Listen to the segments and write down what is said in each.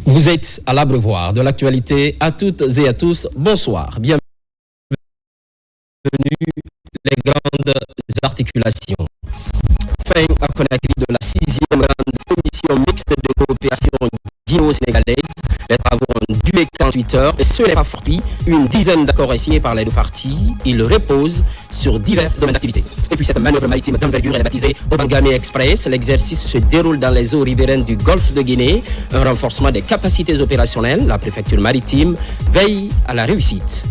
Vous êtes à l'abreuvoir de l'actualité. À toutes et à tous, bonsoir. Bienvenue les grandes articulations. Fin à Conakry de la 6e grande commission mixte de coopération guinéo-sénégalaise. Les travaux ont duré 48 heures et ce n'est pas fortuit. Une dizaine d'accords signés par les deux parties. Ils reposent sur divers domaines d'activité. Et puis cette manœuvre maritime d'envergure est baptisée Obangame Express. L'exercice se déroule dans les eaux riveraines du golfe de Guinée. Un renforcement des capacités opérationnelles. La préfecture maritime veille à la réussite.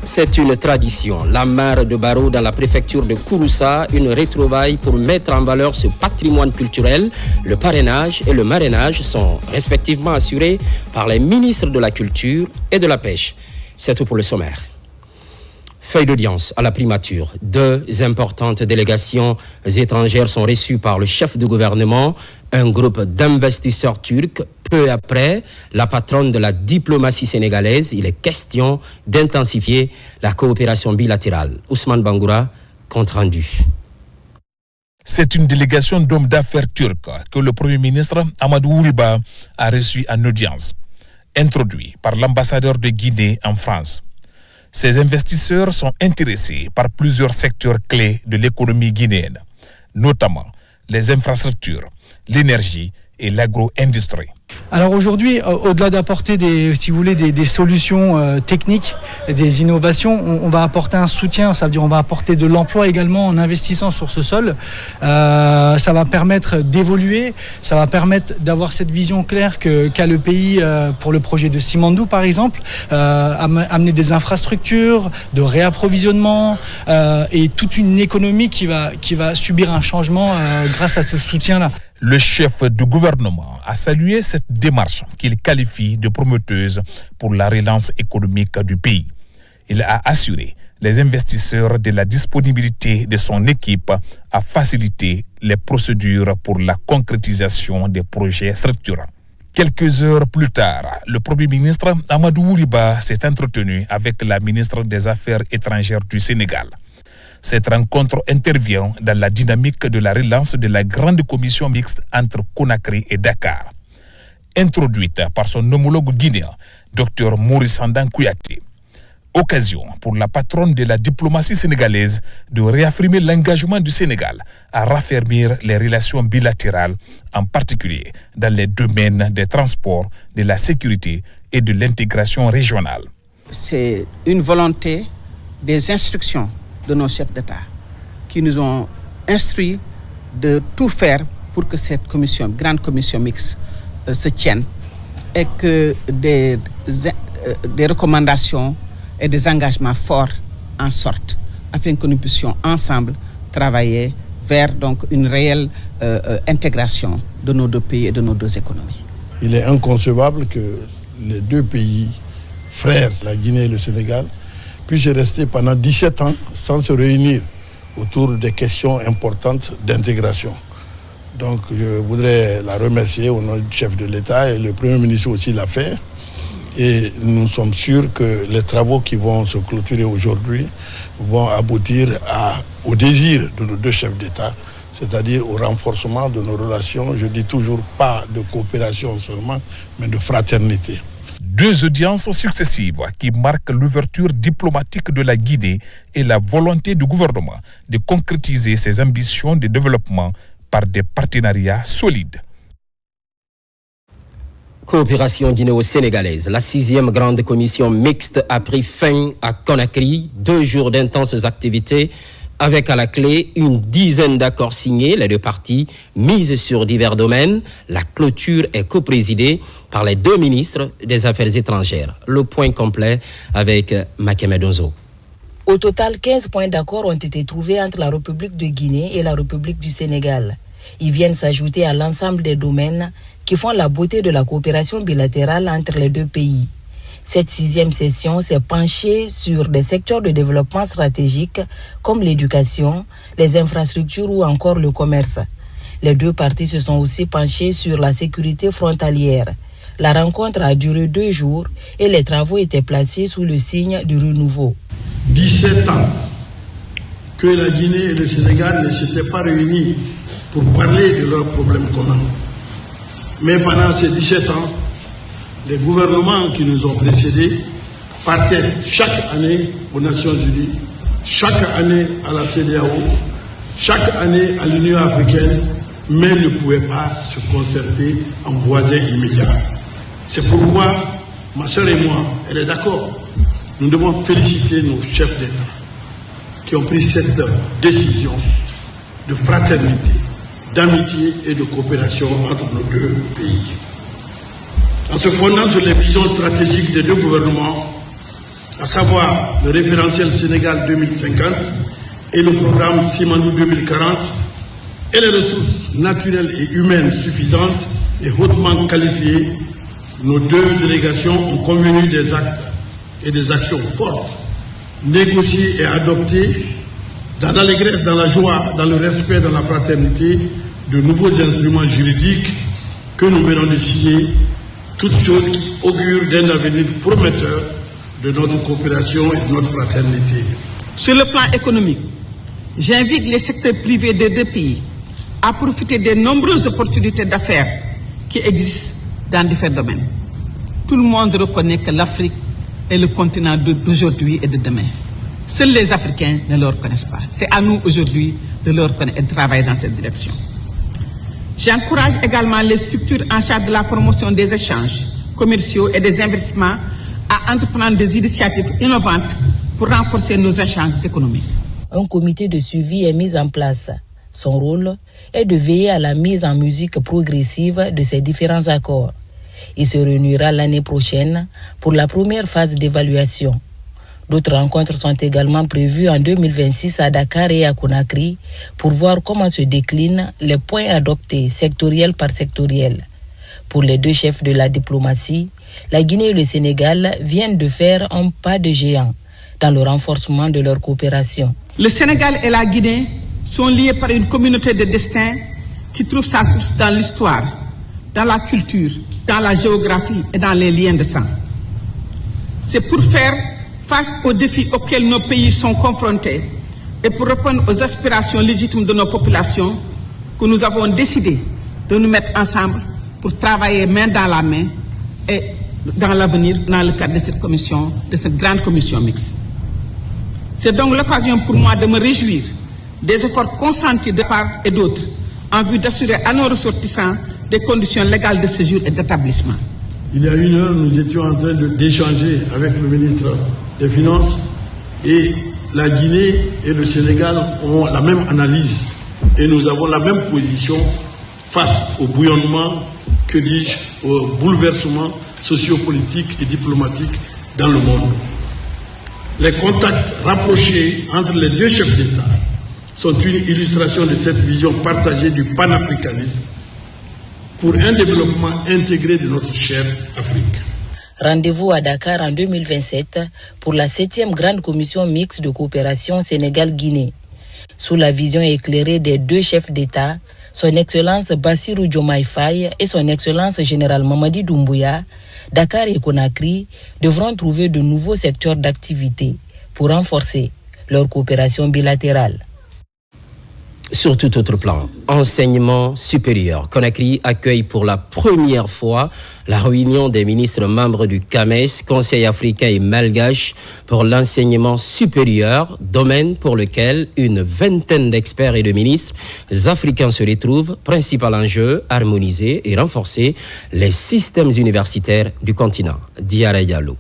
C'est une tradition. La mare de Barreau dans la préfecture de Kouroussa, une retrouvaille pour mettre en valeur ce patrimoine culturel. Le parrainage et le marrainage sont respectivement assurés par les ministres de la Culture et de la Pêche. C'est tout pour le sommaire. Feuille d'audience à la primature. 2 importantes délégations étrangères sont reçues par le chef du gouvernement. Un groupe d'investisseurs turcs. Peu après, la patronne de la diplomatie sénégalaise, il est question d'intensifier la coopération bilatérale. Ousmane Bangoura, compte rendu. C'est une délégation d'hommes d'affaires turcs que le Premier ministre Amadou Ouriba a reçu en audience, introduit par l'ambassadeur de Guinée en France. Ces investisseurs sont intéressés par plusieurs secteurs clés de l'économie guinéenne, notamment les infrastructures, l'énergie et l'agro-industrie. Alors aujourd'hui, au-delà d'apporter des solutions techniques, des innovations, on va apporter un soutien, ça veut dire on va apporter de l'emploi également en investissant sur ce sol. Ça va permettre d'évoluer, ça va permettre d'avoir cette vision claire qu'a le pays pour le projet de Simandou par exemple, amener des infrastructures, de réapprovisionnement et toute une économie qui va subir un changement grâce à ce soutien-là. Le chef du gouvernement a salué cette démarche qu'il qualifie de prometteuse pour la relance économique du pays. Il a assuré les investisseurs de la disponibilité de son équipe à faciliter les procédures pour la concrétisation des projets structurants. Quelques heures plus tard, le Premier ministre Amadou Ouriba s'est entretenu avec la ministre des Affaires étrangères du Sénégal. Cette rencontre intervient dans la dynamique de la relance de la grande commission mixte entre Conakry et Dakar. Introduite par son homologue guinéen, Dr Maurice Sandan Kouyaté. Occasion pour la patronne de la diplomatie sénégalaise de réaffirmer l'engagement du Sénégal à raffermir les relations bilatérales, en particulier dans les domaines des transports, de la sécurité et de l'intégration régionale. C'est une volonté des instructions de nos chefs d'État qui nous ont instruits de tout faire pour que cette grande commission mixte se tienne et que des recommandations et des engagements forts en sortent afin que nous puissions ensemble travailler vers donc une réelle intégration de nos deux pays et de nos deux économies. Il est inconcevable que les deux pays frères, la Guinée et le Sénégal, puissent rester pendant 17 ans sans se réunir autour des questions importantes d'intégration. Donc je voudrais la remercier au nom du chef de l'État et le Premier ministre aussi l'a fait. Et nous sommes sûrs que les travaux qui vont se clôturer aujourd'hui vont aboutir au désir de nos deux chefs d'État, c'est-à-dire au renforcement de nos relations, je dis toujours pas de coopération seulement, mais de fraternité. 2 audiences successives qui marquent l'ouverture diplomatique de la Guinée et la volonté du gouvernement de concrétiser ses ambitions de développement par des partenariats solides. Coopération guinéo-sénégalaise. La 6e grande commission mixte a pris fin à Conakry. 2 jours d'intenses activités avec à la clé une dizaine d'accords signés, les deux parties mises sur divers domaines. La clôture est coprésidée par les 2 ministres des Affaires étrangères. Le point complet avec Makeme Donzo. Au total, 15 points d'accord ont été trouvés entre la République de Guinée et la République du Sénégal. Ils viennent s'ajouter à l'ensemble des domaines qui font la beauté de la coopération bilatérale entre les deux pays. Cette 6e session s'est penchée sur des secteurs de développement stratégiques comme l'éducation, les infrastructures ou encore le commerce. Les deux parties se sont aussi penchées sur la sécurité frontalière. La rencontre a duré 2 jours et les travaux étaient placés sous le signe du renouveau. 17 ans que la Guinée et le Sénégal ne s'étaient pas réunis pour parler de leurs problèmes communs. Mais pendant ces 17 ans, les gouvernements qui nous ont précédés partaient chaque année aux Nations Unies, chaque année à la CEDEAO, chaque année à l'Union africaine, mais ne pouvaient pas se concerter en voisins immédiats. C'est pourquoi, ma soeur et moi, elle est d'accord, nous devons féliciter nos chefs d'État qui ont pris cette décision de fraternité, d'amitié et de coopération entre nos deux pays. En se fondant sur les visions stratégiques des deux gouvernements, à savoir le référentiel Sénégal 2050 et le programme Simandou 2040, et les ressources naturelles et humaines suffisantes et hautement qualifiées, nos deux délégations ont convenu des actes et des actions fortes, négociées et adoptées dans l'allégresse, dans la joie, dans le respect, dans la fraternité, de nouveaux instruments juridiques que nous venons de signer, toutes choses qui augurent d'un avenir prometteur de notre coopération et de notre fraternité. Sur le plan économique, j'invite les secteurs privés des deux pays à profiter des nombreuses opportunités d'affaires qui existent dans différents domaines. Tout le monde reconnaît que l'Afrique est le continent d'aujourd'hui et de demain. Seuls les Africains ne le reconnaissent pas. C'est à nous aujourd'hui de le reconnaître et de travailler dans cette direction. J'encourage également les structures en charge de la promotion des échanges commerciaux et des investissements à entreprendre des initiatives innovantes pour renforcer nos échanges économiques. Un comité de suivi est mis en place. Son rôle est de veiller à la mise en musique progressive de ces différents accords. Il se réunira l'année prochaine pour la première phase d'évaluation. D'autres rencontres sont également prévues en 2026 à Dakar et à Conakry pour voir comment se déclinent les points adoptés sectoriel par sectoriel. Pour les deux chefs de la diplomatie, la Guinée et le Sénégal viennent de faire un pas de géant dans le renforcement de leur coopération. Le Sénégal et la Guinée sont liés par une communauté de destin qui trouve sa source dans l'histoire, dans la culture, dans la géographie et dans les liens de sang. C'est pour faire face aux défis auxquels nos pays sont confrontés et pour répondre aux aspirations légitimes de nos populations que nous avons décidé de nous mettre ensemble pour travailler main dans la main et dans l'avenir dans le cadre de cette commission, de cette grande commission mixte. C'est donc l'occasion pour moi de me réjouir des efforts consentis de part et d'autre en vue d'assurer à nos ressortissants des conditions légales de séjour et d'établissement. Il y a 1 heure, nous étions en train d'échanger avec le ministre des Finances et la Guinée et le Sénégal ont la même analyse et nous avons la même position face au bouillonnement, que dis-je, au bouleversement sociopolitique et diplomatique dans le monde. Les contacts rapprochés entre les deux chefs d'État sont une illustration de cette vision partagée du panafricanisme pour un développement intégré de notre chère Afrique. Rendez-vous à Dakar en 2027 pour la 7e grande commission mixte de coopération Sénégal-Guinée. Sous la vision éclairée des deux chefs d'État, son Excellence Bassirou Diomaye Faye et son Excellence Général Mamadi Doumbouya, Dakar et Conakry devront trouver de nouveaux secteurs d'activité pour renforcer leur coopération bilatérale. Sur tout autre plan, enseignement supérieur. Conakry accueille pour la première fois la réunion des ministres membres du CAMES, Conseil africain et malgache pour l'enseignement supérieur, domaine pour lequel une vingtaine d'experts et de ministres africains se retrouvent. Principal enjeu, harmoniser et renforcer les systèmes universitaires du continent. Diarra Diallo.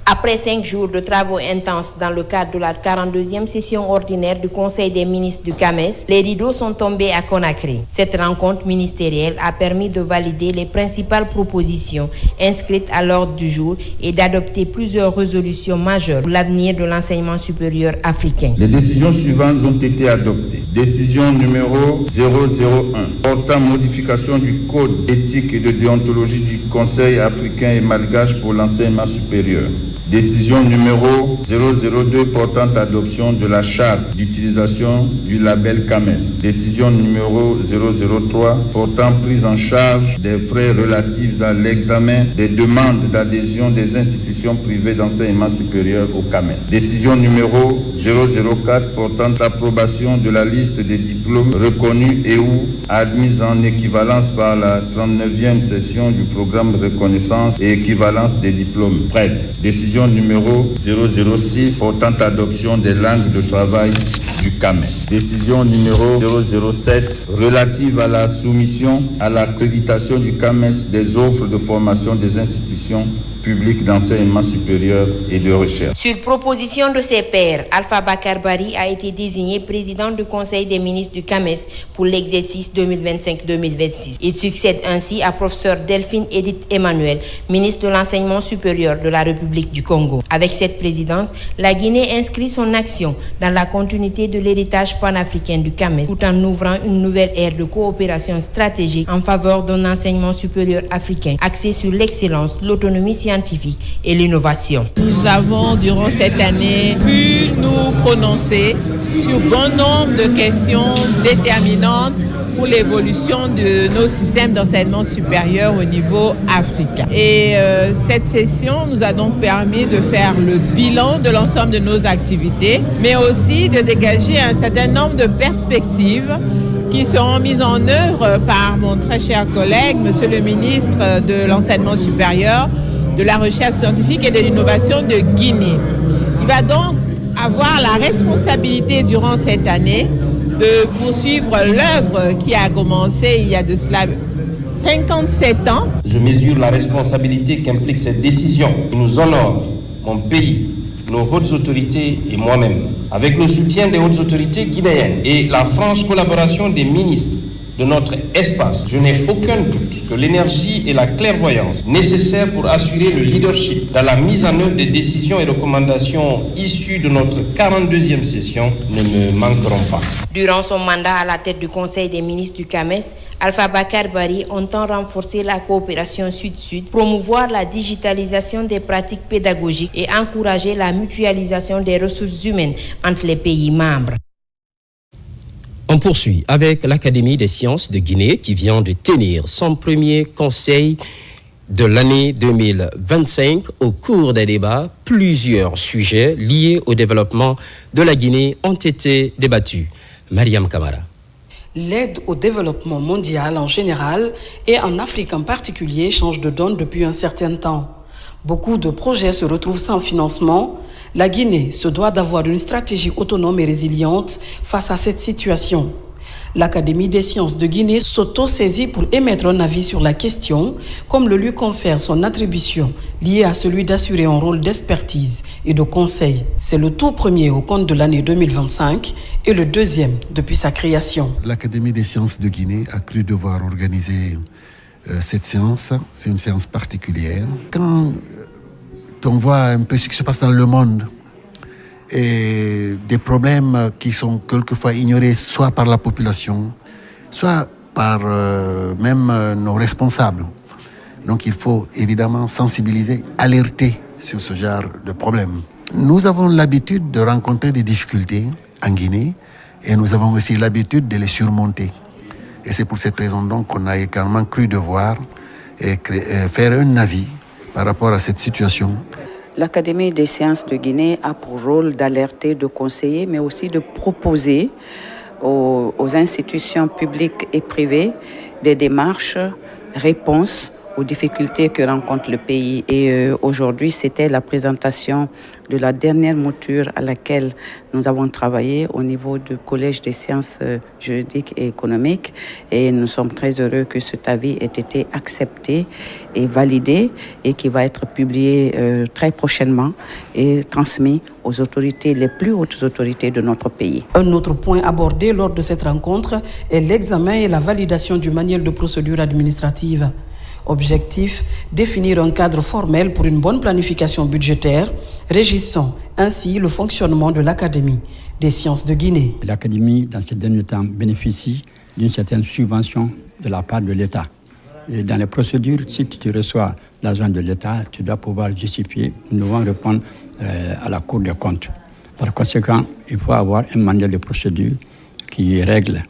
Après 5 jours de travaux intenses dans le cadre de la 42e session ordinaire du Conseil des ministres du CAMES, les rideaux sont tombés à Conakry. Cette rencontre ministérielle a permis de valider les principales propositions inscrites à l'ordre du jour et d'adopter plusieurs résolutions majeures pour l'avenir de l'enseignement supérieur africain. Les décisions suivantes ont été adoptées. Décision numéro 001 portant modification du code d'éthique et de déontologie du Conseil africain et malgache pour l'enseignement supérieur. Décision numéro 002 portant adoption de la charte d'utilisation du label CAMES. Décision numéro 003 portant prise en charge des frais relatifs à l'examen des demandes d'adhésion des institutions privées d'enseignement supérieur au CAMES. Décision numéro 004 portant approbation de la liste des diplômes reconnus et ou admis en équivalence par la 39e session du programme de reconnaissance et équivalence des diplômes PRED. Décision numéro 006 portant adoption des langues de travail du CAMES. Décision numéro 007 relative à la soumission à l'accréditation du CAMES des offres de formation des institutions publiques d'enseignement supérieur et de recherche. Sur proposition de ses pairs, Alpha Bakar Bari a été désigné président du Conseil des ministres du CAMES pour l'exercice 2025-2026. Il succède ainsi à professeur Delphine Edith Emmanuel, ministre de l'Enseignement supérieur de la République du Congo. Avec cette présidence, la Guinée inscrit son action dans la continuité de l'héritage panafricain du CAMES, tout en ouvrant une nouvelle ère de coopération stratégique en faveur d'un enseignement supérieur africain axé sur l'excellence, l'autonomie scientifique et l'innovation. Nous avons, durant cette année, pu nous prononcer sur bon nombre de questions déterminantes pour l'évolution de nos systèmes d'enseignement supérieur au niveau africain. Et cette session nous a donc permis de faire le bilan de l'ensemble de nos activités, mais aussi de dégager un certain nombre de perspectives qui seront mises en œuvre par mon très cher collègue, Monsieur le ministre de l'Enseignement supérieur, de la recherche scientifique et de l'innovation de Guinée. Il va donc avoir la responsabilité durant cette année de poursuivre l'œuvre qui a commencé il y a de cela 57 ans. Je mesure la responsabilité qu'implique cette décision qui nous honore, mon pays, nos hautes autorités et moi-même. Avec le soutien des hautes autorités guinéennes et la franche collaboration des ministres de notre espace, je n'ai aucun doute que l'énergie et la clairvoyance nécessaires pour assurer le leadership dans la mise en œuvre des décisions et recommandations issues de notre 42e session ne me manqueront pas. Durant son mandat à la tête du Conseil des ministres du CAMES, Alpha Bakar Bari entend renforcer la coopération sud-sud, promouvoir la digitalisation des pratiques pédagogiques et encourager la mutualisation des ressources humaines entre les pays membres. On poursuit avec l'Académie des sciences de Guinée qui vient de tenir son premier conseil de l'année 2025. Au cours des débats, plusieurs sujets liés au développement de la Guinée ont été débattus. Mariam Kamara. L'aide au développement mondial en général et en Afrique en particulier change de donne depuis un certain temps. Beaucoup de projets se retrouvent sans financement. La Guinée se doit d'avoir une stratégie autonome et résiliente face à cette situation. L'Académie des sciences de Guinée s'auto-saisit pour émettre un avis sur la question, comme le lui confère son attribution liée à celui d'assurer un rôle d'expertise et de conseil. C'est le tout premier au compte de l'année 2025 et le deuxième depuis sa création. L'Académie des sciences de Guinée a cru devoir organiser cette séance. C'est une séance particulière. Quand on voit un peu ce qui se passe dans le monde et des problèmes qui sont quelquefois ignorés soit par la population, soit par même nos responsables. Donc il faut évidemment sensibiliser, alerter sur ce genre de problèmes. Nous avons l'habitude de rencontrer des difficultés en Guinée et nous avons aussi l'habitude de les surmonter. Et c'est pour cette raison donc qu'on a également cru devoir faire un avis par rapport à cette situation. L'Académie des sciences de Guinée a pour rôle d'alerter, de conseiller, mais aussi de proposer aux institutions publiques et privées des démarches, réponses aux difficultés que rencontre le pays. Et aujourd'hui, c'était la présentation de la dernière mouture à laquelle nous avons travaillé au niveau du Collège des sciences juridiques et économiques. Et nous sommes très heureux que cet avis ait été accepté et validé et qui va être publié très prochainement et transmis aux autorités, les plus hautes autorités de notre pays. Un autre point abordé lors de cette rencontre est l'examen et la validation du manuel de procédure administrative. Objectif, définir un cadre formel pour une bonne planification budgétaire, régissant ainsi le fonctionnement de l'Académie des sciences de Guinée. L'Académie, dans ce dernier temps, bénéficie d'une certaine subvention de la part de l'État. Et dans les procédures, si tu reçois l'argent de l'État, tu dois pouvoir justifier. Nous devons répondre à la Cour des comptes. Par conséquent, il faut avoir un manuel de procédure qui règle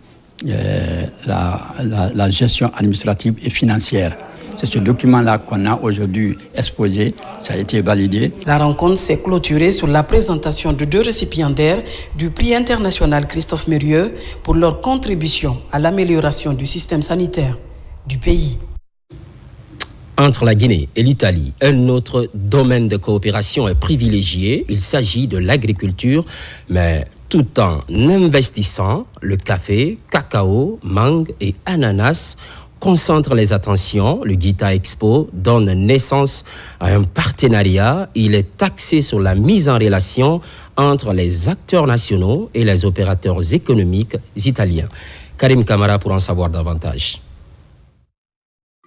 la gestion administrative et financière. C'est ce document-là qu'on a aujourd'hui exposé, ça a été validé. La rencontre s'est clôturée sur la présentation de 2 récipiendaires du prix international Christophe Mérieux pour leur contribution à l'amélioration du système sanitaire du pays. Entre la Guinée et l'Italie, un autre domaine de coopération est privilégié. Il s'agit de l'agriculture, mais tout en investissant, le café, cacao, mangue et ananas concentre les attentions. Le Guita Expo donne naissance à un partenariat. Il est axé sur la mise en relation entre les acteurs nationaux et les opérateurs économiques italiens. Karim Kamara pour en savoir davantage.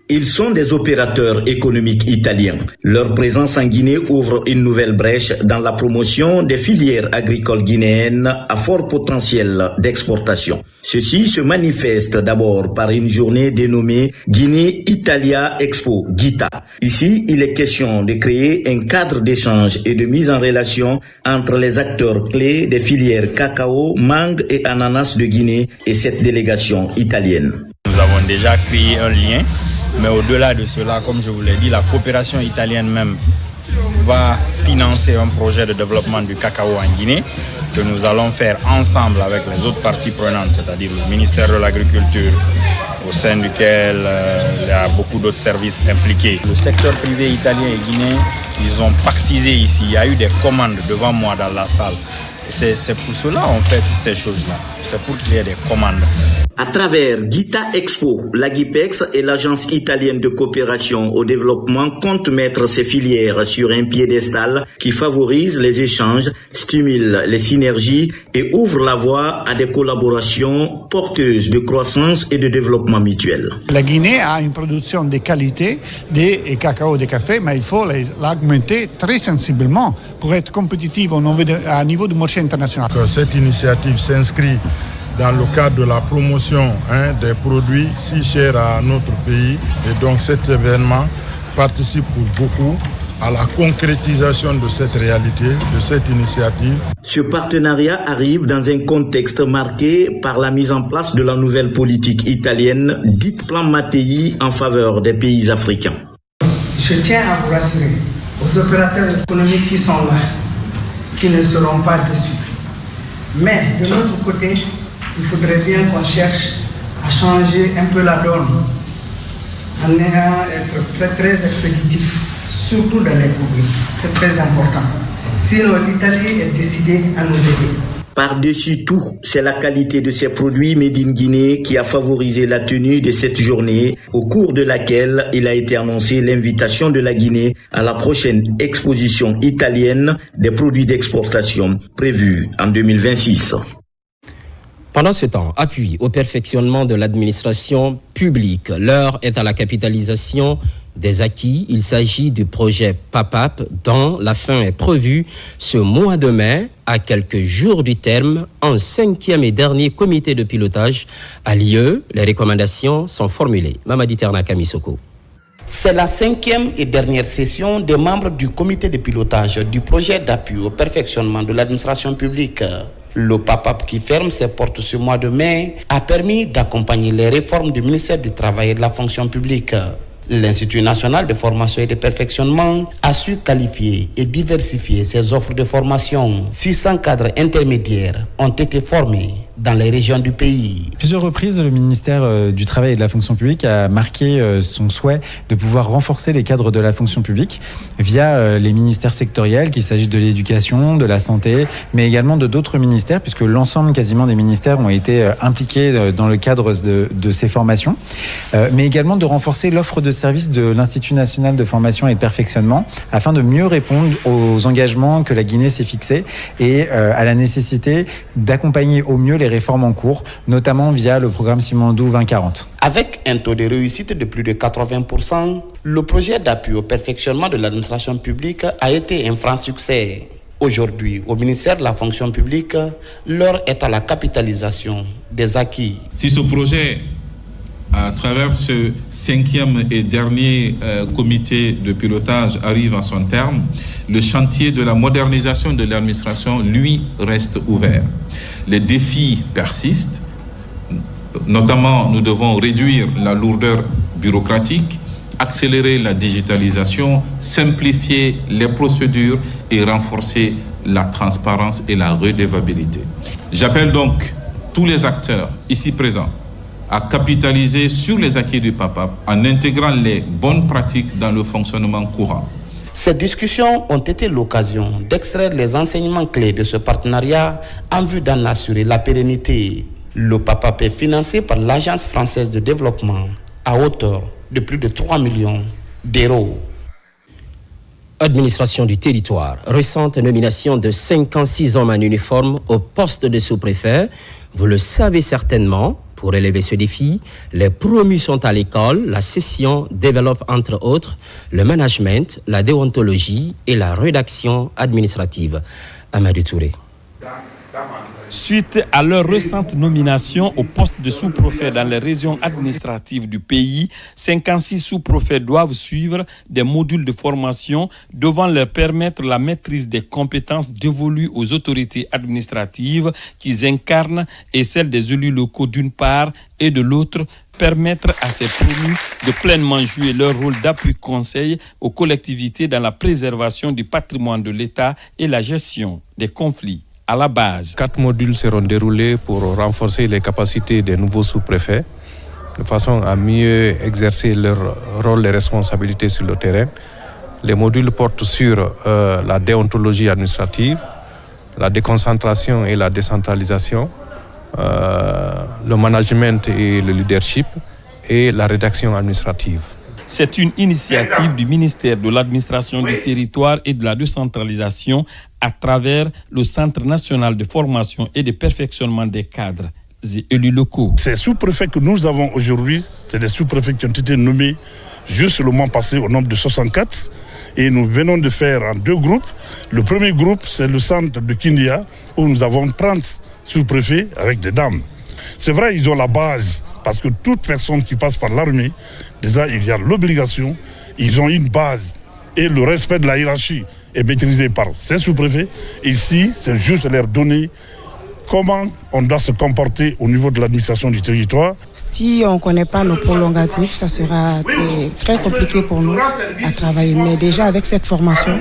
Ils sont des opérateurs économiques italiens. Leur présence en Guinée ouvre une nouvelle brèche dans la promotion des filières agricoles guinéennes à fort potentiel d'exportation. Ceci se manifeste d'abord par une journée dénommée Guinée Italia Expo, GITA. Ici, il est question de créer un cadre d'échange et de mise en relation entre les acteurs clés des filières cacao, mangue et ananas de Guinée et cette délégation italienne. Nous avons déjà créé un lien. Mais au-delà de cela, comme je vous l'ai dit, la coopération italienne même va financer un projet de développement du cacao en Guinée que nous allons faire ensemble avec les autres parties prenantes, c'est-à-dire le ministère de l'Agriculture, au sein duquel il y a beaucoup d'autres services impliqués. Le secteur privé italien et guinéen, ils ont pactisé ici. Il y a eu des commandes devant moi dans la salle. Et c'est pour cela qu'on fait toutes ces choses-là. C'est pour qu'il y ait des commandes. À travers Guita Expo, la GIPEX et l'Agence italienne de coopération au développement comptent mettre ces filières sur un piédestal qui favorise les échanges, stimule les synergies et ouvre la voie à des collaborations porteuses de croissance et de développement mutuel. La Guinée a une production de qualité de cacao, de café, mais il faut l'augmenter très sensiblement pour être compétitive à niveau du marché international. Cette initiative s'inscrit dans le cadre de la promotion des produits si chers à notre pays. Et donc cet événement participe pour beaucoup à la concrétisation de cette réalité, de cette initiative. Ce partenariat arrive dans un contexte marqué par la mise en place de la nouvelle politique italienne, dite Plan Mattei, en faveur des pays africains. Je tiens à vous rassurer, aux opérateurs économiques qui sont là, qui ne seront pas déçus. Mais de notre côté, il faudrait bien qu'on cherche à changer un peu la donne en ayant être très expéditif, surtout dans les courriers. C'est très important. Sinon, l'Italie est décidée à nous aider. Par-dessus tout, c'est la qualité de ces produits made in Guinée qui a favorisé la tenue de cette journée, au cours de laquelle il a été annoncé l'invitation de la Guinée à la prochaine exposition italienne des produits d'exportation prévue en 2026. Pendant ce temps, appui au perfectionnement de l'administration publique. L'heure est à la capitalisation des acquis. Il s'agit du projet PAPAP dont la fin est prévue ce mois de mai, à quelques jours du terme. En 5e et dernier comité de pilotage a lieu. Les recommandations sont formulées. Mamadi Terna Kamisoko. C'est la 5e et dernière session des membres du comité de pilotage du projet d'appui au perfectionnement de l'administration publique. Le PAPAP qui ferme ses portes ce mois de mai a permis d'accompagner les réformes du ministère du Travail et de la fonction publique. L'Institut national de formation et de perfectionnement a su qualifier et diversifier ses offres de formation. 600 cadres intermédiaires ont été formés dans les régions du pays. Plusieurs reprises, le ministère du Travail et de la Fonction publique a marqué son souhait de pouvoir renforcer les cadres de la fonction publique via les ministères sectoriels, qu'il s'agisse de l'éducation, de la santé, mais également de d'autres ministères, puisque l'ensemble quasiment des ministères ont été impliqués dans le cadre de ces formations, mais également de renforcer l'offre de services de l'Institut national de formation et de perfectionnement afin de mieux répondre aux engagements que la Guinée s'est fixés et à la nécessité d'accompagner au mieux les réformes en cours, notamment via le programme Simandou 2040. Avec un taux de réussite de plus de 80%, le projet d'appui au perfectionnement de l'administration publique a été un franc succès. Aujourd'hui, au ministère de la fonction publique, l'heure est à la capitalisation des acquis. Si ce projet, à travers ce 5e et dernier comité de pilotage, arrive à son terme, le chantier de la modernisation de l'administration, lui, reste ouvert. Les défis persistent, notamment nous devons réduire la lourdeur bureaucratique, accélérer la digitalisation, simplifier les procédures et renforcer la transparence et la redevabilité. J'appelle donc tous les acteurs ici présents à capitaliser sur les acquis du PAPAP en intégrant les bonnes pratiques dans le fonctionnement courant. Ces discussions ont été l'occasion d'extraire les enseignements clés de ce partenariat en vue d'en assurer la pérennité. Le PAPAP est financé par l'Agence française de développement à hauteur de plus de 3 millions d'euros. Administration du territoire. Récente nomination de 56 hommes en uniforme au poste de sous-préfet. Vous le savez certainement. Pour relever ce défi, les promus sont à l'école. La session développe entre autres le management, la déontologie et la rédaction administrative. Amadou Touré. Suite à leur récente nomination au poste de sous-préfet dans les régions administratives du pays, 56 sous-préfets doivent suivre des modules de formation devant leur permettre la maîtrise des compétences dévolues aux autorités administratives qu'ils incarnent et celles des élus locaux d'une part et de l'autre, permettre à ces promus de pleinement jouer leur rôle d'appui-conseil aux collectivités dans la préservation du patrimoine de l'État et la gestion des conflits. À la base, 4 modules seront déroulés pour renforcer les capacités des nouveaux sous-préfets, de façon à mieux exercer leur rôle et responsabilités sur le terrain. Les modules portent sur la déontologie administrative, la déconcentration et la décentralisation, le management et le leadership et la rédaction administrative. C'est une initiative du ministère de l'administration du territoire et de la décentralisation à travers le Centre national de formation et de perfectionnement des cadres et élus locaux. Ces sous-préfets que nous avons aujourd'hui, c'est des sous-préfets qui ont été nommés juste le mois passé au nombre de 64 et nous venons de faire en 2 groupes. Le premier groupe, c'est le centre de Kindia où nous avons 30 sous-préfets avec des dames. C'est vrai, ils ont la base, parce que toute personne qui passe par l'armée, déjà, il y a l'obligation, ils ont une base. Et le respect de la hiérarchie est maîtrisé par ces sous-préfets. Ici, c'est juste leur donner comment on doit se comporter au niveau de l'administration du territoire. Si on ne connaît pas nos prolongatifs, ça sera très compliqué pour nous à travailler. Mais déjà, avec cette formation,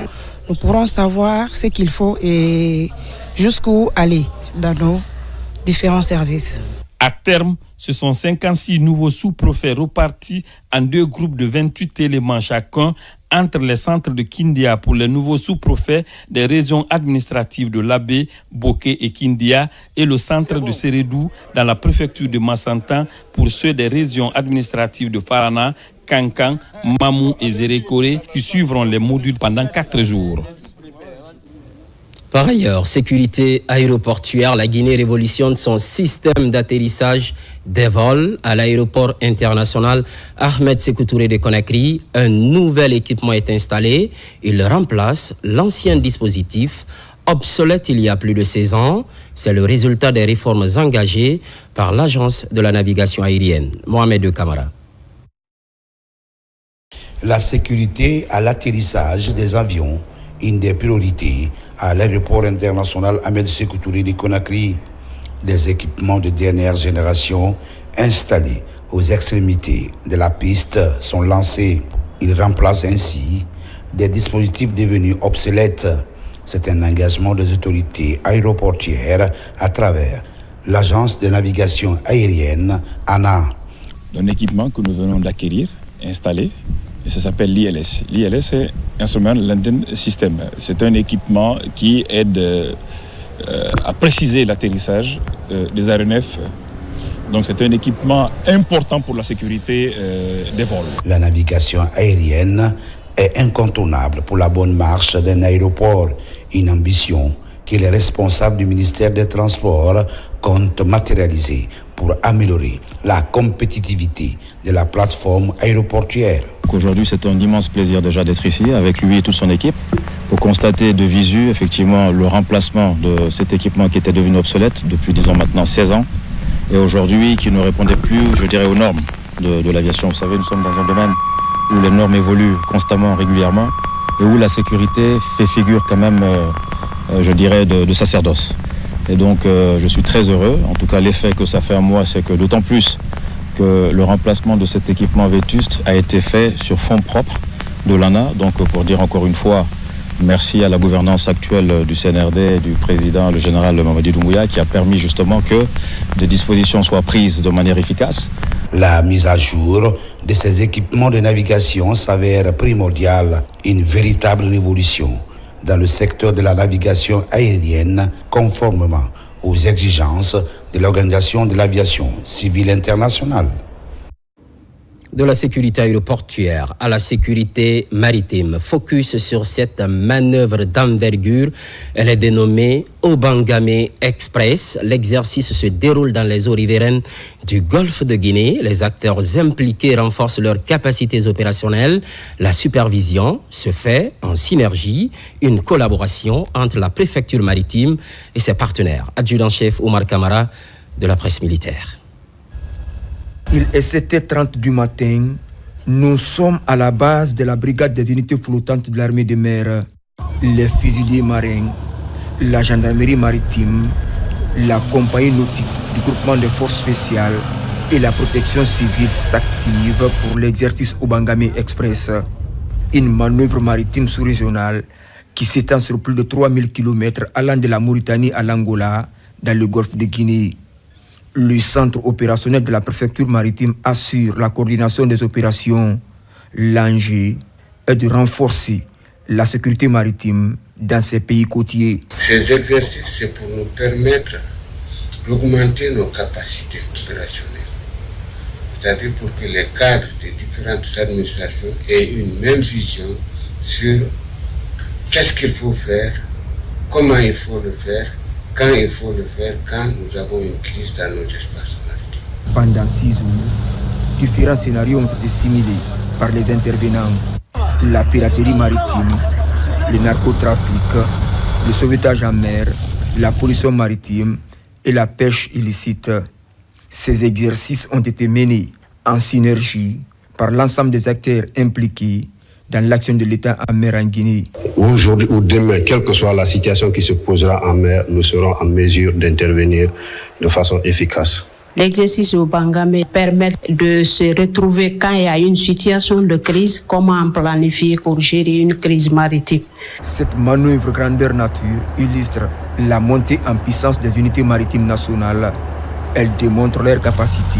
nous pourrons savoir ce qu'il faut et jusqu'où aller dans nos différents services. À terme, ce sont 56 nouveaux sous-préfets repartis en 2 groupes de 28 éléments chacun entre les centres de Kindia pour les nouveaux sous-préfets des régions administratives de Labé, Boké et Kindia et le centre de Sérédou dans la préfecture de Massantan pour ceux des régions administratives de Farana, Kankan, Mamou et Zérékoré qui suivront les modules pendant 4 jours. Par ailleurs, sécurité aéroportuaire, la Guinée révolutionne son système d'atterrissage des vols à l'aéroport international Ahmed Sékou Touré de Conakry. Un nouvel équipement est installé. Il remplace l'ancien dispositif obsolète il y a plus de 16 ans. C'est le résultat des réformes engagées par l'Agence de la navigation aérienne. Mohamed Kamara. La sécurité à l'atterrissage des avions, une des priorités à l'aéroport international Ahmed Sékou Touré de Conakry. Des équipements de dernière génération installés aux extrémités de la piste sont lancés. Ils remplacent ainsi des dispositifs devenus obsolètes. C'est un engagement des autorités aéroportières à travers l'agence de navigation aérienne ANA. Un équipement que nous venons d'acquérir, installer, et ça s'appelle l'ILS. L'ILS, c'est Instrument Landing System. C'est un équipement qui aide à préciser l'atterrissage des aéronefs. Donc c'est un équipement important pour la sécurité des vols. La navigation aérienne est incontournable pour la bonne marche d'un aéroport, une ambition que les responsables du ministère des Transports comptent matérialiser pour améliorer la compétitivité de la plateforme aéroportuaire. Aujourd'hui, c'est un immense plaisir déjà d'être ici avec lui et toute son équipe pour constater de visu effectivement le remplacement de cet équipement qui était devenu obsolète depuis disons maintenant 16 ans et aujourd'hui qui ne répondait plus, je dirais, aux normes de l'aviation. Vous savez, nous sommes dans un domaine où les normes évoluent constamment, régulièrement et où la sécurité fait figure quand même, je dirais, de sacerdoce. Et donc je suis très heureux, en tout cas l'effet que ça fait à moi, c'est que d'autant plus que le remplacement de cet équipement vétuste a été fait sur fonds propres de l'ANA. Donc pour dire encore une fois, merci à la gouvernance actuelle du CNRD, du président, le général Mamadi Doumbouya, qui a permis justement que des dispositions soient prises de manière efficace. La mise à jour de ces équipements de navigation s'avère primordiale, une véritable révolution dans le secteur de la navigation aérienne, conformément aux exigences de l'Organisation de l'aviation civile internationale. De la sécurité aéroportuaire à la sécurité maritime. Focus sur cette manœuvre d'envergure. Elle est dénommée Obangame Express. L'exercice se déroule dans les eaux riveraines du golfe de Guinée. Les acteurs impliqués renforcent leurs capacités opérationnelles. La supervision se fait en synergie, une collaboration entre la préfecture maritime et ses partenaires. Adjudant-chef Omar Kamara de la presse militaire. Il est 7h30 du matin. Nous sommes à la base de la brigade des unités flottantes de l'armée de mer. Les fusiliers marins, la gendarmerie maritime, la compagnie nautique du groupement des forces spéciales et la protection civile s'activent pour l'exercice Obangame Express. Une manœuvre maritime sous-régionale qui s'étend sur plus de 3000 km allant de la Mauritanie à l'Angola dans le golfe de Guinée. Le centre opérationnel de la préfecture maritime assure la coordination des opérations. L'enjeu est de renforcer la sécurité maritime dans ces pays côtiers. Ces exercices, c'est pour nous permettre d'augmenter nos capacités opérationnelles. C'est-à-dire pour que les cadres des différentes administrations aient une même vision sur qu'est-ce qu'il faut faire, comment il faut le faire, quand il faut le faire, quand nous avons une crise dans nos espaces maritimes. Pendant 6 jours, différents scénarios ont été simulés par les intervenants. La piraterie maritime, le narcotrafic, le sauvetage en mer, la pollution maritime et la pêche illicite. Ces exercices ont été menés en synergie par l'ensemble des acteurs impliqués dans l'action de l'État en mer en Guinée. Aujourd'hui ou demain, quelle que soit la situation qui se posera en mer, nous serons en mesure d'intervenir de façon efficace. L'exercice Obangame permet de se retrouver quand il y a une situation de crise, comment planifier pour gérer une crise maritime. Cette manœuvre grandeur nature illustre la montée en puissance des unités maritimes nationales. Elle démontre leur capacité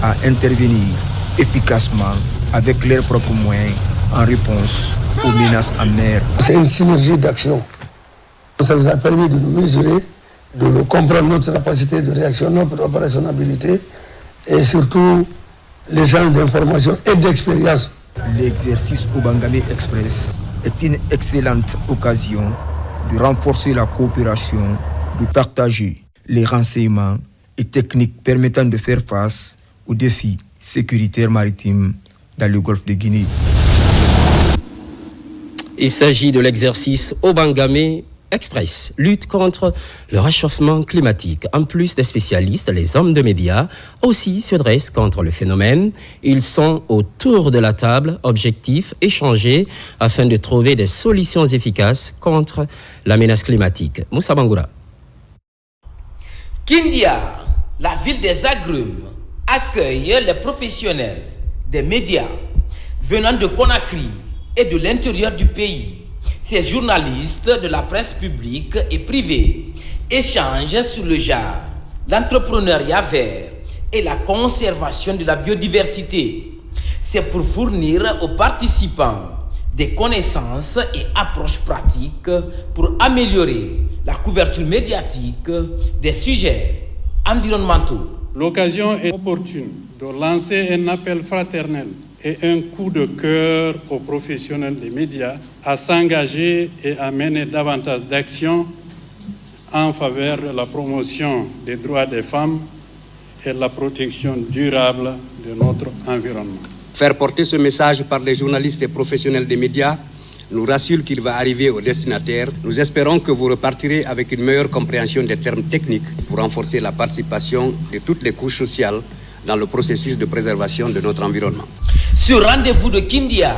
à intervenir efficacement avec leurs propres moyens en réponse aux menaces en mer. C'est une synergie d'action. Ça nous a permis de nous mesurer, de comprendre notre capacité de réaction, notre opérationnalité et surtout l'échange d'informations et d'expérience. L'exercice Obangame Express est une excellente occasion de renforcer la coopération, de partager les renseignements et techniques permettant de faire face aux défis sécuritaires maritimes dans le golfe de Guinée. Il s'agit de l'exercice Obangame Express, lutte contre le réchauffement climatique. En plus des spécialistes, les hommes de médias aussi se dressent contre le phénomène. Ils sont autour de la table, objectifs échangés afin de trouver des solutions efficaces contre la menace climatique. Moussa Bangoura. Kindia, la ville des agrumes, accueille les professionnels des médias venant de Conakry et de l'intérieur du pays. Ces journalistes de la presse publique et privée échangent sur le genre l'entrepreneuriat vert et la conservation de la biodiversité. C'est pour fournir aux participants des connaissances et approches pratiques pour améliorer la couverture médiatique des sujets environnementaux. L'occasion est opportune de lancer un appel fraternel et un coup de cœur aux professionnels des médias à s'engager et à mener davantage d'actions en faveur de la promotion des droits des femmes et de la protection durable de notre environnement. Faire porter ce message par les journalistes et professionnels des médias nous rassure qu'il va arriver aux destinataires. Nous espérons que vous repartirez avec une meilleure compréhension des termes techniques pour renforcer la participation de toutes les couches sociales dans le processus de préservation de notre environnement. Ce rendez-vous de Kindia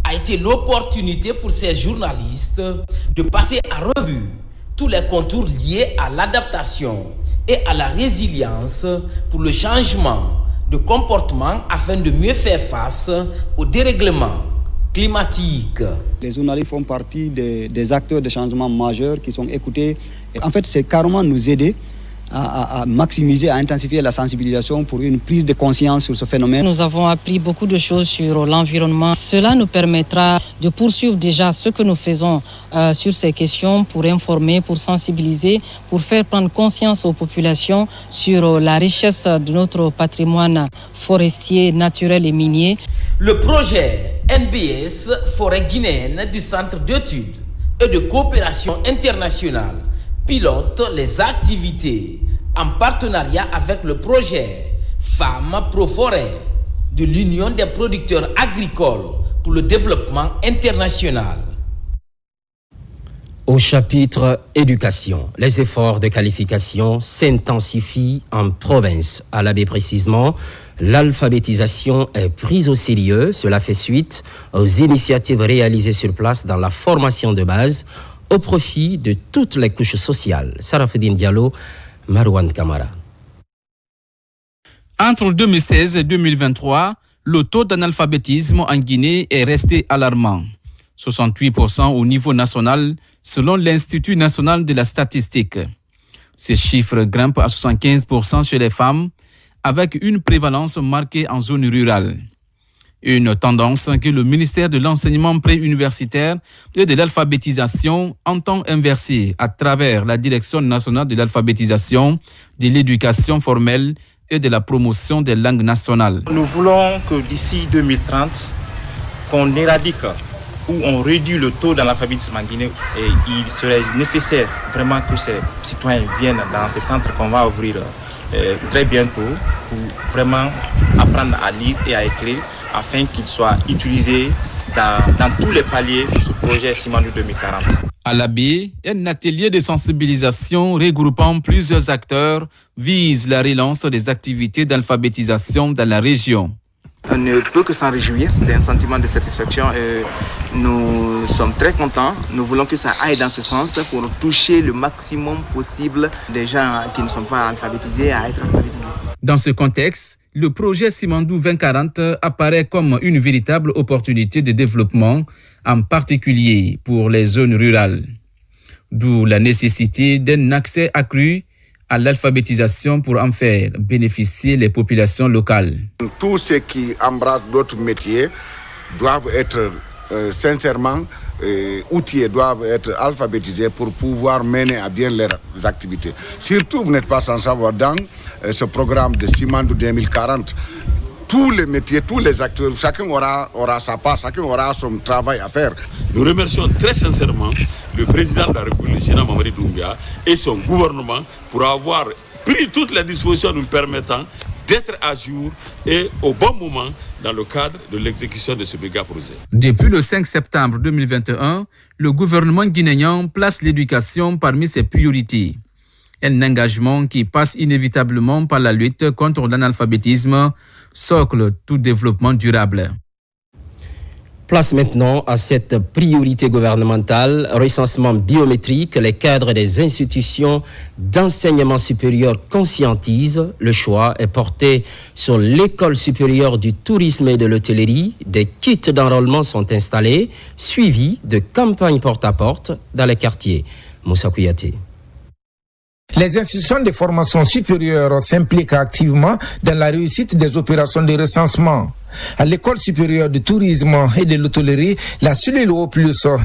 a été l'opportunité pour ces journalistes de passer à revue tous les contours liés à l'adaptation et à la résilience pour le changement de comportement afin de mieux faire face au dérèglement climatique. Les journalistes font partie des acteurs de changement majeurs qui sont écoutés. Et en fait, c'est carrément nous aider à maximiser, à intensifier la sensibilisation pour une prise de conscience sur ce phénomène. Nous avons appris beaucoup de choses sur l'environnement. Cela nous permettra de poursuivre déjà ce que nous faisons sur ces questions pour informer, pour sensibiliser, pour faire prendre conscience aux populations sur la richesse de notre patrimoine forestier, naturel et minier. Le projet NBS Forêt guinéenne du Centre d'études et de coopération internationale pilote les activités en partenariat avec le projet Femmes Pro Forêt de l'Union des producteurs agricoles pour le développement international. Au chapitre éducation, les efforts de qualification s'intensifient en province. À l'Abbé précisément, l'alphabétisation est prise au sérieux. Cela fait suite aux initiatives réalisées sur place dans la formation de base au profit de toutes les couches sociales. Sarafedine Diallo, Marouane Kamara. Entre 2016 et 2023, le taux d'analphabétisme en Guinée est resté alarmant. 68% au niveau national, selon l'Institut national de la statistique. Ces chiffres grimpent à 75% chez les femmes, avec une prévalence marquée en zone rurale. Une tendance que le ministère de l'Enseignement préuniversitaire et de l'alphabétisation entend inverser à travers la Direction nationale de l'alphabétisation, de l'éducation formelle et de la promotion des langues nationales. Nous voulons que d'ici 2030, qu'on éradique ou on réduit le taux d'analphabétisme en Guinée. Et il serait nécessaire vraiment que ces citoyens viennent dans ces centres qu'on va ouvrir très bientôt pour vraiment apprendre à lire et à écrire afin qu'ils soient utilisés dans tous les paliers de ce projet Simandou 2040. À l'Abbé, un atelier de sensibilisation regroupant plusieurs acteurs vise la relance des activités d'alphabétisation dans la région. On ne peut que s'en réjouir, c'est un sentiment de satisfaction et nous sommes très contents. Nous voulons que ça aille dans ce sens pour toucher le maximum possible des gens qui ne sont pas alphabétisés à être alphabétisés. Dans ce contexte, le projet Simandou 2040 apparaît comme une véritable opportunité de développement, en particulier pour les zones rurales. D'où la nécessité d'un accès accru à l'alphabétisation pour en faire bénéficier les populations locales. Tous ceux qui embrassent d'autres métiers doivent être sincèrement outillés, doivent être alphabétisés pour pouvoir mener à bien leurs activités. Surtout, vous n'êtes pas sans savoir, dans ce programme de Simandou 2040, tous les métiers, tous les acteurs, chacun aura sa part, chacun aura son travail à faire. Nous remercions très sincèrement le président de la République, le général Mamadi Doumbia, et son gouvernement pour avoir pris toutes les dispositions nous permettant d'être à jour et au bon moment dans le cadre de l'exécution de ce méga projet. Depuis le 5 septembre 2021, le gouvernement guinéen place l'éducation parmi ses priorités. Un engagement qui passe inévitablement par la lutte contre l'analphabétisme, socle tout développement durable. Place maintenant à cette priorité gouvernementale, recensement biométrique. Les cadres des institutions d'enseignement supérieur conscientisent. Le choix est porté sur l'école supérieure du tourisme et de l'hôtellerie. Des kits d'enrôlement sont installés, suivis de campagnes porte-à-porte dans les quartiers. Moussa Kouyaté. Les institutions de formation supérieure s'impliquent activement dans la réussite des opérations de recensement. À l'École supérieure de tourisme et de l'hôtellerie, la cellule O+,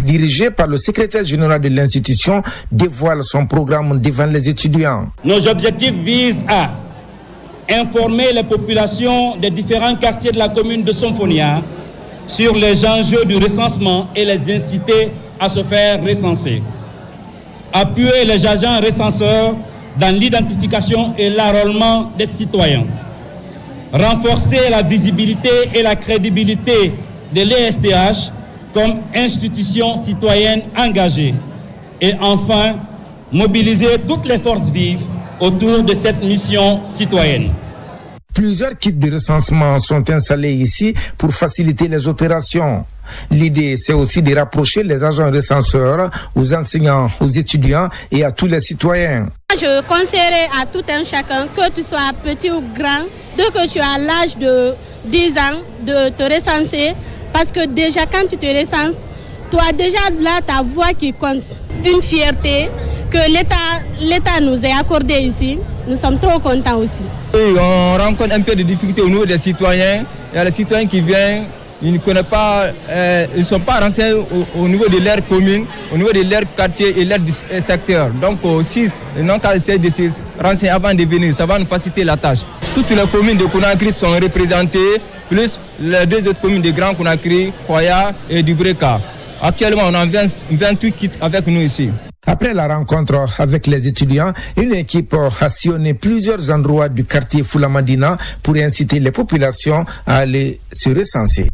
dirigée par le secrétaire général de l'institution, dévoile son programme devant les étudiants. Nos objectifs visent à informer les populations des différents quartiers de la commune de Somfonia sur les enjeux du recensement et les inciter à se faire recenser. Appuyer les agents recenseurs dans l'identification et l'enrôlement des citoyens. Renforcer la visibilité et la crédibilité de l'ESTH comme institution citoyenne engagée. Et enfin, mobiliser toutes les forces vives autour de cette mission citoyenne. Plusieurs kits de recensement sont installés ici pour faciliter les opérations. L'idée, c'est aussi de rapprocher les agents recenseurs aux enseignants, aux étudiants et à tous les citoyens. Je conseillerais à tout un chacun, que tu sois petit ou grand, dès que tu as l'âge de 10 ans, de te recenser. Parce que déjà, quand tu te recenses, tu as déjà là ta voix qui compte. Une fierté que l'État nous ait accordée ici. Nous sommes trop contents aussi. Et on rencontre un peu de difficultés au niveau des citoyens. Il y a les citoyens qui viennent, ils ne connaissent pas, ils ne sont pas renseignés au niveau de leur commune, au niveau de leur quartier et leur secteur. Donc aussi, nous avons essayé de se renseigner avant de venir, ça va nous faciliter la tâche. Toutes les communes de Conakry sont représentées, plus les deux autres communes de Grand Conakry, Koya et Dubreka. Actuellement, on a 28 kits avec nous ici. Après la rencontre avec les étudiants, une équipe a sillonné plusieurs endroits du quartier Foulamadina pour inciter les populations à aller se recenser.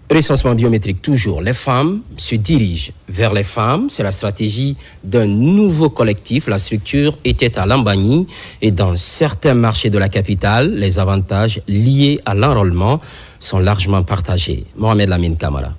Recensement biométrique toujours. Les femmes se dirigent vers les femmes. C'est la stratégie d'un nouveau collectif. La structure était à Lambagny et dans certains marchés de la capitale, les avantages liés à l'enrôlement sont largement partagés. Mohamed Lamine Kamara.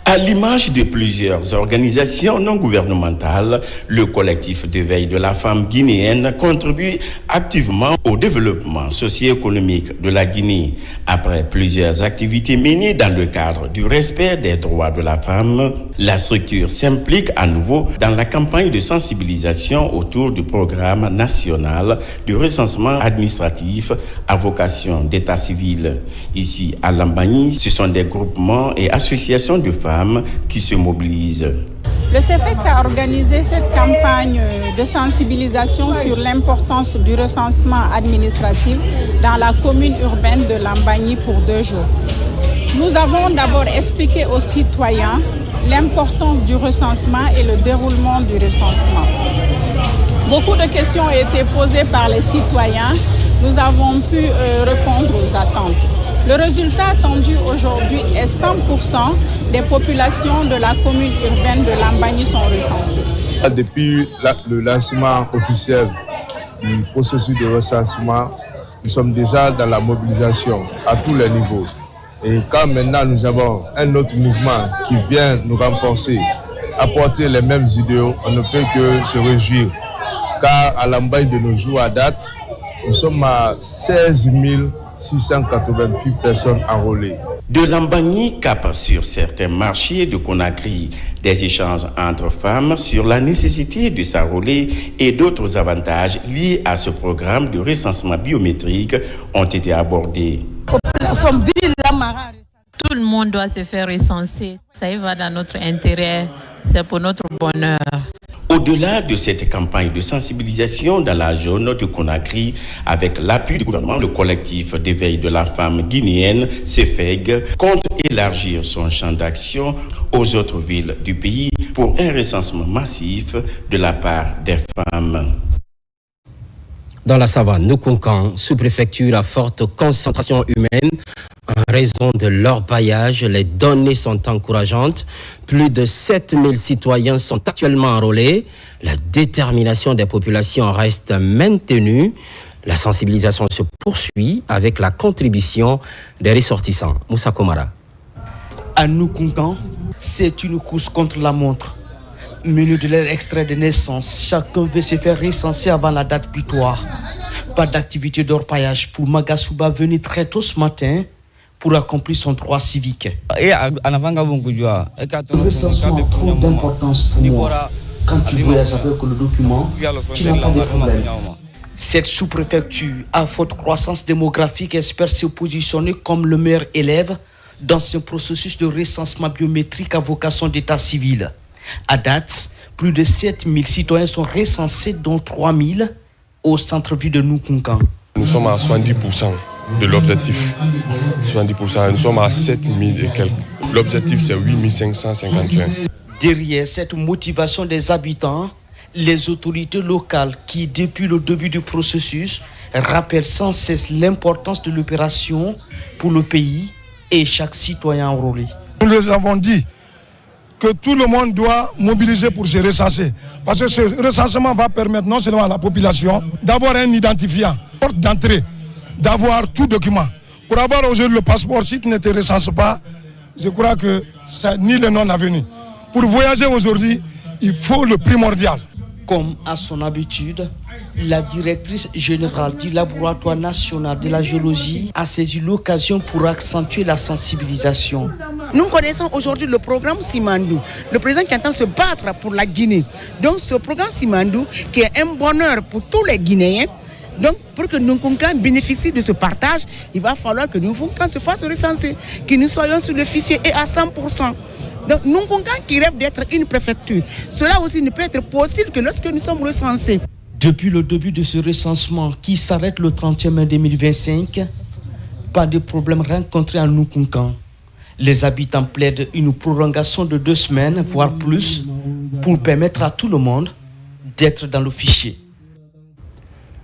À l'image de plusieurs organisations non gouvernementales, le collectif de veille de la femme guinéenne contribue activement au développement socio-économique de la Guinée. Après plusieurs activités menées dans le cadre du respect des droits de la femme, la structure s'implique à nouveau dans la campagne de sensibilisation autour du programme national de recensement administratif à vocation d'état civil. Ici, à Lambagny, ce sont des groupements et associations de femmes qui se mobilisent. Le CEFEC a organisé cette campagne de sensibilisation sur l'importance du recensement administratif dans la commune urbaine de Lambagny pour 2 jours. Nous avons d'abord expliqué aux citoyens l'importance du recensement et le déroulement du recensement. Beaucoup de questions ont été posées par les citoyens. Nous avons pu répondre aux attentes. Le résultat attendu aujourd'hui est 100% des populations de la commune urbaine de Lambagny sont recensées. Depuis le lancement officiel du processus de recensement, nous sommes déjà dans la mobilisation à tous les niveaux. Et quand maintenant nous avons un autre mouvement qui vient nous renforcer, apporter les mêmes idéaux, on ne peut que se réjouir. Car à Lambagny de nos jours à date, nous sommes à 16 688 personnes enrôlées. De Lambagny cap sur certains marchés de Conakry, des échanges entre femmes sur la nécessité de s'enrôler et d'autres avantages liés à ce programme de recensement biométrique ont été abordés. Tout le monde doit se faire recenser. Ça y va dans notre intérêt, c'est pour notre bonheur. Au-delà de cette campagne de sensibilisation dans la zone de Conakry, avec l'appui du gouvernement, le collectif d'éveil de la femme guinéenne, CEFEG, compte élargir son champ d'action aux autres villes du pays pour un recensement massif de la part des femmes. Dans la savane, Noukounkan, sous-préfecture à forte concentration humaine, en raison de leur paillage, les données sont encourageantes. Plus de 7000 citoyens sont actuellement enrôlés. La détermination des populations reste maintenue. La sensibilisation se poursuit avec la contribution des ressortissants. Moussa Komara. À Noukounkan, c'est une course contre la montre. Menu de leur extrait de naissance, chacun veut se faire recenser avant la date butoir. Pas d'activité d'orpaillage pour Magasouba venu très tôt ce matin pour accomplir son droit civique. Le recensement a trop d'importance pour moi. Quand tu voyages avec le document, tu n'as pas de problème. Cette sous-préfecture, à forte croissance démographique, espère se positionner comme le meilleur élève dans ce processus de recensement biométrique à vocation d'état civil. À date, plus de 7000 citoyens sont recensés, dont 3000 au centre-ville de Nkunkan. Nous sommes à 70% de l'objectif. 70%, nous sommes à 7000 et quelques. L'objectif, c'est 8551. Derrière cette motivation des habitants, les autorités locales qui, depuis le début du processus, rappellent sans cesse l'importance de l'opération pour le pays et chaque citoyen enrôlé. Nous les avons dit que tout le monde doit mobiliser pour se recenser. Parce que ce recensement va permettre non seulement à la population d'avoir un identifiant, porte d'entrée, d'avoir tout document. Pour avoir aujourd'hui le passeport, si tu ne te recenses pas, je crois que c'est ni le non-avenu. Pour voyager aujourd'hui, il faut le primordial. Comme à son habitude, la directrice générale du Laboratoire national de la géologie a saisi l'occasion pour accentuer la sensibilisation. Nous connaissons aujourd'hui le programme Simandou, le président qui entend se battre pour la Guinée. Donc ce programme Simandou, qui est un bonheur pour tous les Guinéens, donc pour que Nkunkan bénéficie de ce partage, il va falloir que Nkunkan se fasse recenser, que nous soyons sur le fichier et à 100%. Donc, Nkunkan qui rêve d'être une préfecture, cela aussi ne peut être possible que lorsque nous sommes recensés. Depuis le début de ce recensement qui s'arrête le 31 mai 2025, pas de problème rencontré à Nkunkan. Les habitants plaident une prolongation de 2 semaines, voire plus, pour permettre à tout le monde d'être dans le fichier.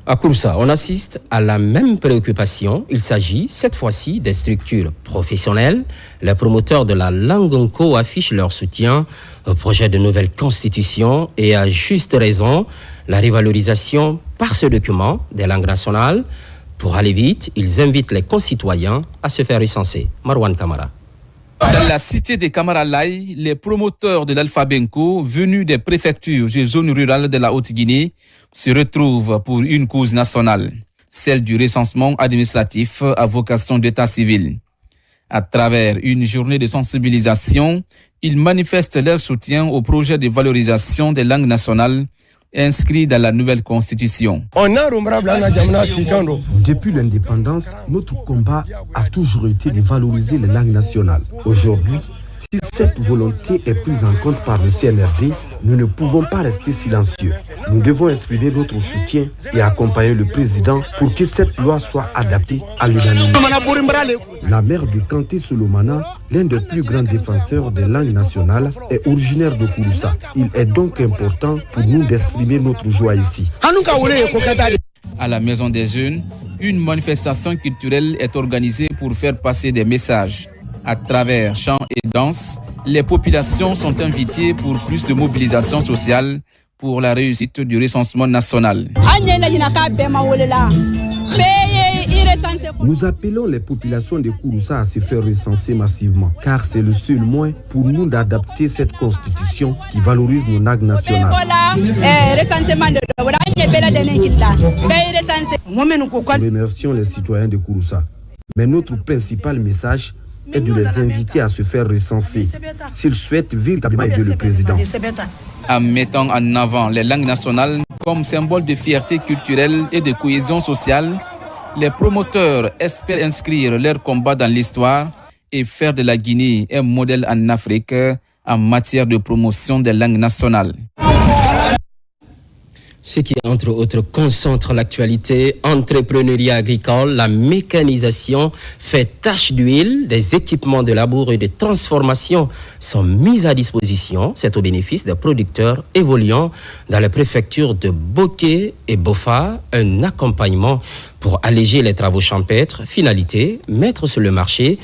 À Kouroussa, on assiste à la même préoccupation. Il s'agit cette fois-ci des structures professionnelles. Les promoteurs de la langue Nko affichent leur soutien au projet de nouvelle constitution et à juste raison, la revalorisation par ce document des langues nationales. Pour aller vite, ils invitent les concitoyens à se faire recenser. Marwan Kamara. Dans la cité des Kamaralai, les promoteurs de l'alphabet Nko, venus des préfectures et zones rurales de la Haute-Guinée, se retrouvent pour une cause nationale, celle du recensement administratif à vocation d'état civil. À travers une journée de sensibilisation, ils manifestent leur soutien au projet de valorisation des langues nationales inscrit dans la nouvelle constitution. Depuis l'indépendance, notre combat a toujours été de valoriser les langues nationales. Aujourd'hui, si cette volonté est prise en compte par le CNRD, nous ne pouvons pas rester silencieux. Nous devons exprimer notre soutien et accompagner le président pour que cette loi soit adaptée à l'unanimité. La mère de Kanté Solomana, l'un des plus grands défenseurs des langues nationales, est originaire de Kouroussa. Il est donc important pour nous d'exprimer notre joie ici. À la Maison des Jeunes, une manifestation culturelle est organisée pour faire passer des messages. À travers chants et danses, les populations sont invitées pour plus de mobilisation sociale pour la réussite du recensement national. Nous appelons les populations de Kouroussa à se faire recenser massivement, car c'est le seul moyen pour nous d'adapter cette constitution qui valorise nos langues nationales. Nous remercions les citoyens de Kouroussa, mais notre principal message est de les inviter à se faire recenser s'ils souhaitent véritablement aider le président. En mettant en avant les langues nationales comme symbole de fierté culturelle et de cohésion sociale, les promoteurs espèrent inscrire leur combat dans l'histoire et faire de la Guinée un modèle en Afrique en matière de promotion des langues nationales. Ce qui, entre autres, concentre l'actualité, entrepreneuriat agricole, la mécanisation fait tache d'huile, des équipements de labour et de transformation sont mis à disposition. C'est au bénéfice des producteurs évoluant dans les préfectures de Boké et Bofa, un accompagnement pour alléger les travaux champêtres. Finalité, mettre sur le marché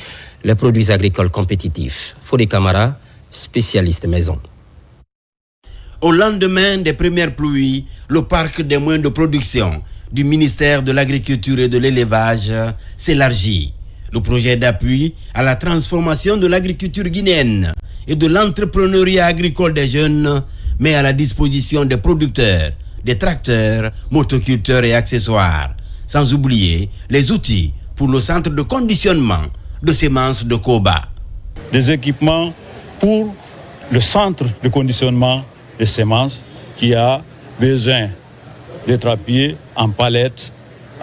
les produits agricoles compétitifs. Fodé Camara, spécialiste maison. Au lendemain des premières pluies, le parc des moyens de production du ministère de l'Agriculture et de l'Élevage s'élargit. Le projet d'appui à la transformation de l'agriculture guinéenne et de l'entrepreneuriat agricole des jeunes met à la disposition des producteurs, des tracteurs, motoculteurs et accessoires, sans oublier les outils pour le centre de conditionnement de semences de Koba. Des équipements pour le centre de conditionnement de semences qui a besoin d'être appuyé en palette,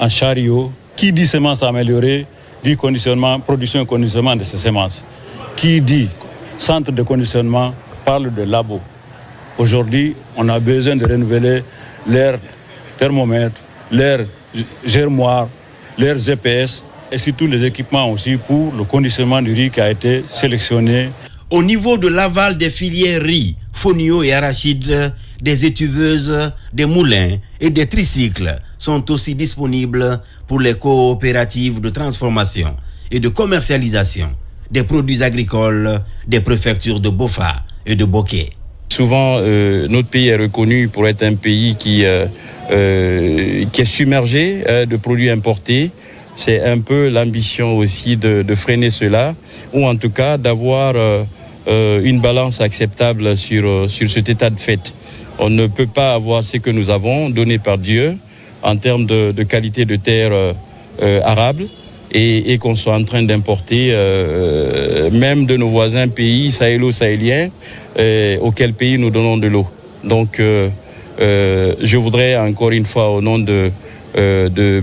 en chariot. Qui dit semences améliorées dit conditionnement, production et conditionnement de ces semences. Qui dit centre de conditionnement parle de labo. Aujourd'hui, on a besoin de renouveler leurs thermomètres, leurs germoirs, leurs GPS et surtout les équipements aussi pour le conditionnement du riz qui a été sélectionné. Au niveau de l'aval des filières riz, fonio et arachide, des étuveuses, des moulins et des tricycles sont aussi disponibles pour les coopératives de transformation et de commercialisation des produits agricoles des préfectures de Bofa et de Boké. Souvent, notre pays est reconnu pour être un pays qui est submergé de produits importés. C'est un peu l'ambition aussi de freiner cela, ou en tout cas d'avoir une balance acceptable sur cet état de fait. On ne peut pas avoir ce que nous avons donné par Dieu en termes de qualité de terre arable et qu'on soit en train d'importer même de nos voisins pays sahélo-sahéliens auxquels pays nous donnons de l'eau. Donc je voudrais encore une fois au nom de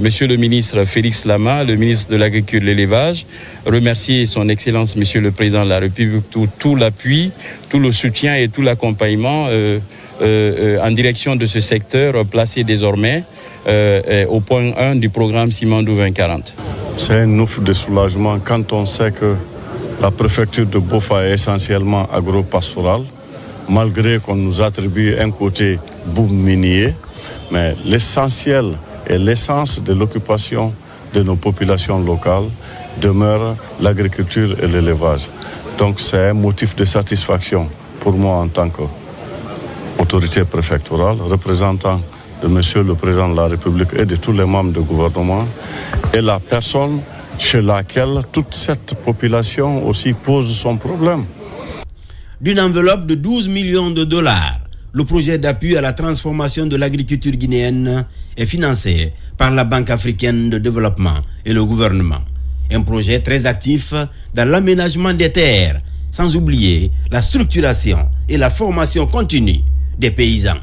Monsieur le ministre Félix Lama, le ministre de l'Agriculture et de l'Élevage, remercier son Excellence Monsieur le Président de la République tout l'appui, tout le soutien et tout l'accompagnement en direction de ce secteur placé désormais au point 1 du programme Simandou 2040. C'est un ouf de soulagement quand on sait que la préfecture de Bofa est essentiellement agro-pastorale, malgré qu'on nous attribue un côté boom minier, mais l'essentiel et l'essence de l'occupation de nos populations locales demeure l'agriculture et l'élevage. Donc c'est un motif de satisfaction pour moi en tant qu'autorité préfectorale, représentant de Monsieur le Président de la République et de tous les membres du gouvernement, et la personne chez laquelle toute cette population aussi pose son problème. D'une enveloppe de 12 millions de dollars, le projet d'appui à la transformation de l'agriculture guinéenne est financé par la Banque africaine de développement et le gouvernement. Un projet très actif dans l'aménagement des terres, sans oublier la structuration et la formation continue des paysans.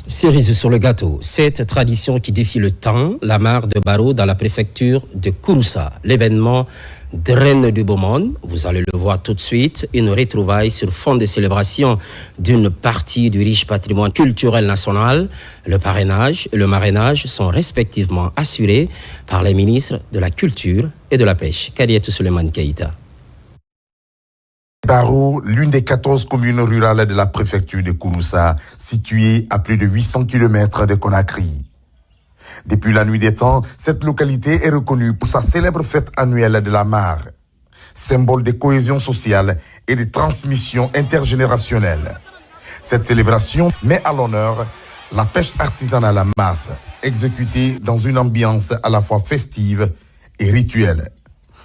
Cerise sur le gâteau, cette tradition qui défie le temps, la mare de Barreau dans la préfecture de Kouroussa. L'événement Draine du Beaumonde, vous allez le voir tout de suite, une retrouvaille sur fond de célébration d'une partie du riche patrimoine culturel national. Le parrainage et le marrainage sont respectivement assurés par les ministres de la Culture et de la Pêche. Kadiatou Suleiman Keïta. Barreau, l'une des 14 communes rurales de la préfecture de Kouroussa, située à plus de 800 km de Conakry. Depuis la nuit des temps, cette localité est reconnue pour sa célèbre fête annuelle de la mare, symbole de cohésion sociale et de transmission intergénérationnelle. Cette célébration met à l'honneur la pêche artisanale à masse, exécutée dans une ambiance à la fois festive et rituelle.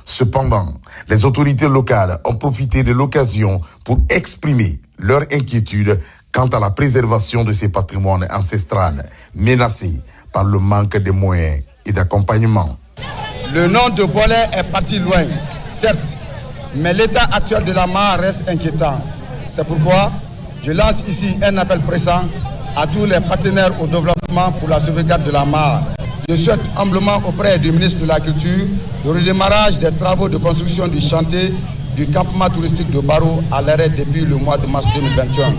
Cependant, les autorités locales ont profité de l'occasion pour exprimer leur inquiétude quant à la préservation de ces patrimoines ancestrales, menacés par le manque de moyens et d'accompagnement. Le nom de Bolé est parti loin, certes, mais l'état actuel de la mare reste inquiétant. C'est pourquoi je lance ici un appel pressant à tous les partenaires au développement pour la sauvegarde de la mare. Je souhaite humblement auprès du ministre de la Culture le redémarrage des travaux de construction du chantier du campement touristique de Barreau à l'arrêt depuis le mois de mars 2021.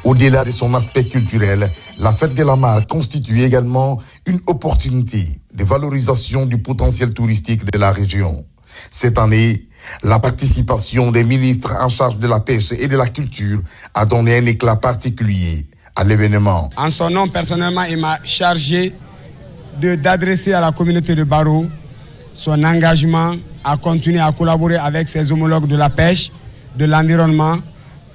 Au-delà de son aspect culturel, la fête de la mare constitue également une opportunité de valorisation du potentiel touristique de la région. Cette année, la participation des ministres en charge de la pêche et de la culture a donné un éclat particulier à l'événement. En son nom, personnellement, il m'a chargé d'adresser à la communauté de Barreau son engagement à continuer à collaborer avec ses homologues de la pêche, de l'environnement,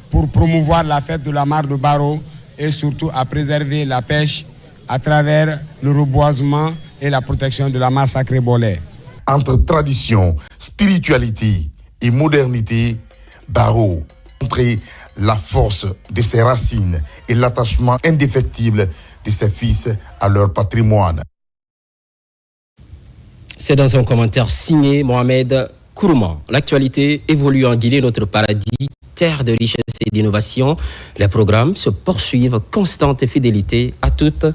pour promouvoir la fête de la mare de Barreau et surtout à préserver la pêche à travers le reboisement et la protection de la mare sacrée Bolé. Entre tradition, spiritualité et modernité, Barreau montrait la force de ses racines et l'attachement indéfectible de ses fils à leur patrimoine. C'est dans un commentaire signé Mohamed Kourouman. L'actualité évolue en Guinée, notre paradis, terre de richesse et d'innovation. Les programmes se poursuivent, constante fidélité à toutes